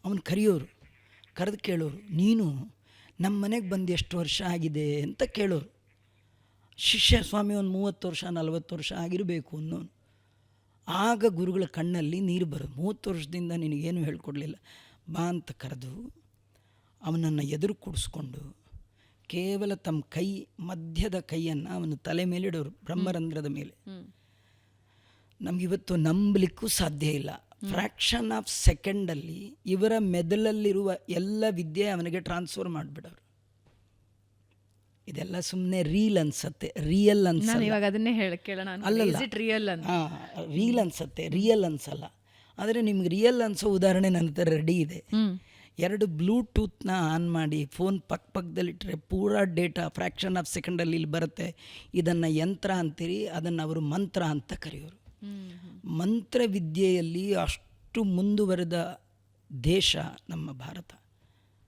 ಅವನು ಕರೆಯೋರು, ಕರೆದು ಕೇಳೋರು, ನೀನು ನಮ್ಮ ಮನೆಗೆ ಬಂದು ಎಷ್ಟು ವರ್ಷ ಆಗಿದೆ ಅಂತ ಕೇಳೋರು. ಶಿಷ್ಯ ಸ್ವಾಮಿ ಒಂದು 30 ವರ್ಷ 40 ವರ್ಷ ಆಗಿರಬೇಕು ಅನ್ನೋನು. ಆಗ ಗುರುಗಳ ಕಣ್ಣಲ್ಲಿ ನೀರು ಬರೋದು. 30 ವರ್ಷದಿಂದ ನಿನಗೇನು ಹೇಳ್ಕೊಡ್ಲಿಲ್ಲ, ಬಾ ಅಂತ ಕರೆದು ಅವನನ್ನು ಎದುರು ಕೂಡಿಸ್ಕೊಂಡು ಕೇವಲ ತಮ್ಮ ಕೈ ಮಧ್ಯದ ಕೈಯನ್ನು ಅವನ ತಲೆ ಮೇಲೆ ಇಡೋರು, ಬ್ರಹ್ಮರಂಧ್ರದ ಮೇಲೆ. ನಮಗಿವತ್ತು ನಂಬಲಿಕ್ಕೂ ಸಾಧ್ಯ ಇಲ್ಲ. ಫ್ರ್ಯಾಕ್ಷನ್ ಆಫ್ ಸೆಕೆಂಡಲ್ಲಿ ಇವರ ಮೆದುಳಲ್ಲಿರುವ ಎಲ್ಲ ವಿದ್ಯೆ ಅವನಿಗೆ ಟ್ರಾನ್ಸ್ಫರ್ ಮಾಡಿಬಿಡೋರು. ಇದೆಲ್ಲ ಸುಮ್ಮನೆ ರೀಲ್ ಅನ್ಸತ್ತೆ, ರಿಯಲ್ ಅನ್ಸಲ್ಲ. ಅಲ್ಲಲ್ಲ, ರೀಲ್ ಅನ್ಸತ್ತೆ, ರಿಯಲ್ ಅನ್ಸಲ್ಲ. ಆದರೆ ನಿಮ್ಗೆ ರಿಯಲ್ ಅನ್ಸೋ ಉದಾಹರಣೆ ನನ್ನ ಹತ್ರ ರೆಡಿ ಇದೆ. 2 ಬ್ಲೂಟೂತ್ನ ಆನ್ ಮಾಡಿ ಫೋನ್ ಪಕ್ಕದಲ್ಲಿಟ್ಟರೆ ಪೂರಾ ಡೇಟಾ ಫ್ರ್ಯಾಕ್ಷನ್ ಆಫ್ ಸೆಕೆಂಡಲ್ಲಿ ಇಲ್ಲಿ ಬರುತ್ತೆ. ಇದನ್ನು ಯಂತ್ರ ಅಂತೀರಿ, ಅದನ್ನು ಅವರು ಮಂತ್ರ ಅಂತ ಕರೆಯೋರು. ಮಂತ್ರವಿದ್ಯೆಯಲ್ಲಿ ಅಷ್ಟು ಮುಂದುವರೆದ ದೇಶ ನಮ್ಮ ಭಾರತ.